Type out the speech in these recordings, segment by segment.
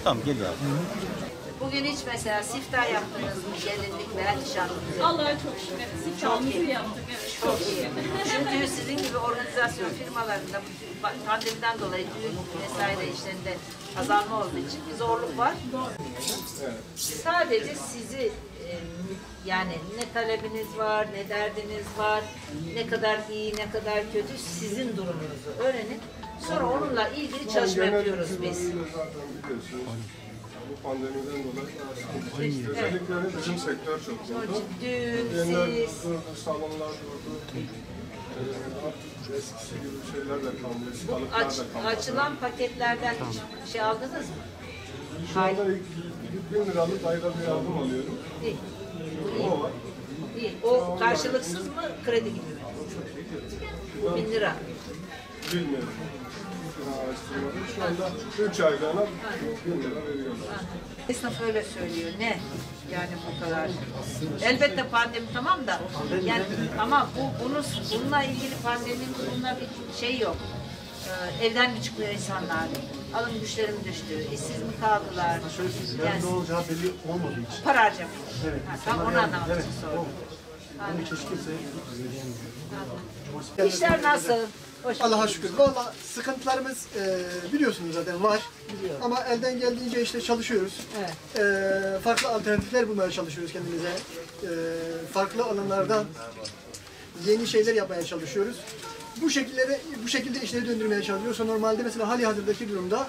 Tamam gel ya. Bugün hiç mesela siftah yaptınız mı? Gelinlik veya nişanlık. Allah'a çok şükür. Siftahımızı yaptık. Evet. Çok iyi. Çünkü sizin gibi organizasyon firmalarında pandemiden dolayı düğün vesaire işlerinde azalma olduğu için bir zorluk var. Sadece sizi yani ne talebiniz var, ne derdiniz var, ne kadar iyi, ne kadar kötü sizin durumunuzu öğrenip sonra onunla ilgili çalışma yapıyoruz biz. Bu pandemiden dolayı sıkıntı. Özellikle bizim sektör çok zordu. Düğün, siz... Salonlar durdu. Eskisi gibi şeyler de kalmıyor. Kalıplar da kalmıyor. Açılan paketlerden hiç şey aldınız mı? Şu anda 1.000 liralık ayda bir yardım alıyorum. İyi. O var. İyi. O karşılıksız mı, kredi gibi mi? Bu 1000 lira. Bilmiyorum. Şu anda 3 aylığına 1.000 lira veriyorlar. Esnaf öyle söylüyor. Ne? Yani bu kadar. Elbette pandemi tamam da yani ama bununla ilgili pandeminin bununla bir şey yok. Evden mi çıkıyor insanlar? Alım güçleri mi düştü? İşsiz mi kaldılar? Yani ne olacağı belli olmadığı için. Para harcamıyor. Evet. Tam onu anlamak için sordum. Bunu hiç kimse İşler nasıl? Allah'a şükür. Valla sıkıntılarımız biliyorsunuz zaten var. Biliyorum. Ama elden geldiğince işte çalışıyoruz. Evet. Farklı alternatifler bulmaya çalışıyoruz kendimize. Farklı alanlardan yeni şeyler yapmaya çalışıyoruz. Bu şekilde işleri döndürmeye çalışıyoruz. Normalde mesela hali hazırdaki durumda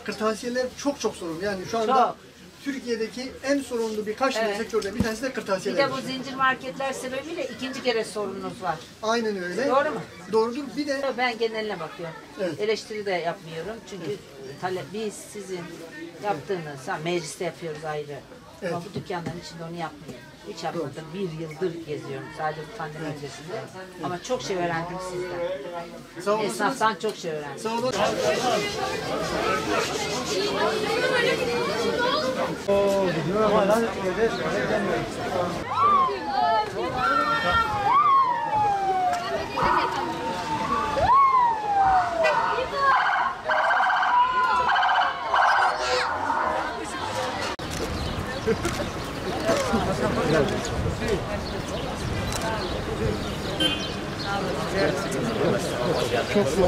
kırtasiyeler çok sorunlu. Yani şu anda Çok. Türkiye'deki en sorunlu birkaç tane sektörde bir tanesi de Bir kırtasiyeler. de bu zincir marketler sebebiyle ikinci kere sorununuz var. Aynen öyle. Doğru mu? Doğrudur. Bir de Ben geneline bakıyorum. Evet. Eleştiri de yapmıyorum. Çünkü biz sizin yaptığınız, mecliste yapıyoruz ayrı. Evet. Ama bu dükkanların içinde onu yapmıyorum. Hiç yapmadım. 1 yıldır geziyorum. Sadece bu pandemi öncesinde. Ama çok şey öğrendim sizden. sağ olasınız. Esnaftan çok şey öğrendim. Sağ olun.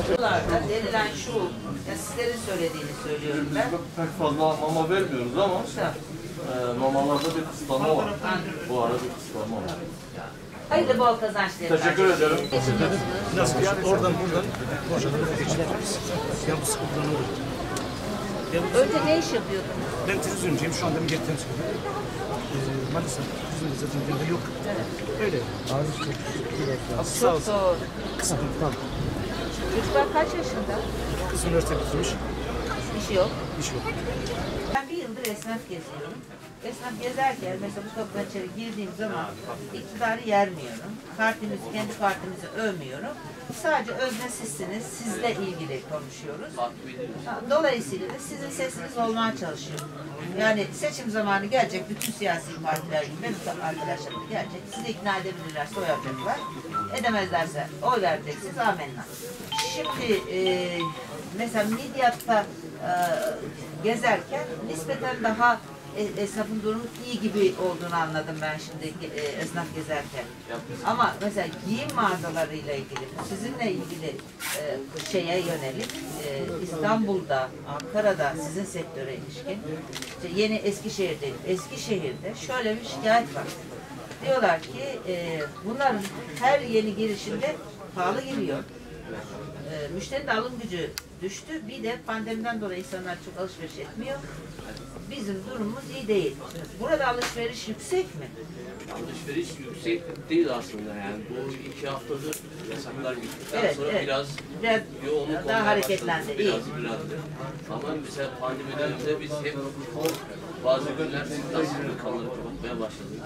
Buralarda denilen şu, ya sizlerin söylediğini söylüyorum ben. Pek fazla mama vermiyoruz ama mamalarda bir kısıtlama var. Bu arada bir kısıtlama var. Hayırlı bol kazançlar. Teşekkür ederim. Nasıl yani oradan buradan projelere geçilebiliriz. Yani bu sıkıntıdan olur. Önce ne iş yapıyordunuz? Ben televizyoncuğum, şu anda millet temsil ediyorum. Maalesef televizyonda zaten bende yok. Öyle. Sağ Çok olsun. zor. Sıkıntı tamam. Çocuklar kaç yaşında? Kız üniversite bitirmiş. İş yok. İş yok. Ben bir yıldır esnaf geziyorum. Esnaf gezerken mesela bu kapıdan içeri girdiğim zaman iktidarı yermiyorum. Kendi partimizi övmüyorum. Sadece özne sizsiniz, sizle ilgili konuşuyoruz. Dolayısıyla da sizin sesiniz olmaya çalışıyorum. Yani seçim zamanı gelecek, bütün siyasi partiler gibi benim arkadaşlarım gelecek. Sizi ikna edebilirlerse oy alacaklar. Edemezlerse oy vereceksiniz, amenna. Şimdi mesela Midyat'ta gezerken nispeten daha esnafın durumu iyi gibi olduğunu anladım ben şimdi esnaf gezerken. Ama mesela giyim mağazalarıyla ilgili, sizinle ilgili şeye yönelik İstanbul'da, Ankara'da sizin sektöre ilişkin, işte yeni Eskişehir'de şöyle bir şikayet var. Diyorlar ki bunların her yeni girişinde pahalı geliyor. Müşterinin alım gücü düştü. Bir de pandemiden dolayı insanlar çok alışveriş etmiyor. Bizim durumumuz iyi değil. Burada alışveriş yüksek mi? Alışveriş yüksek değil aslında yani. Bu 2 haftadır yasaklar gittikten sonra biraz yoğunluk daha hareketlendi. Biraz. Ama mesela pandemiden önce biz hep bazı günler nasıl kalır kapatmaya başladık.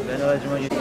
Ben aracıma gittim.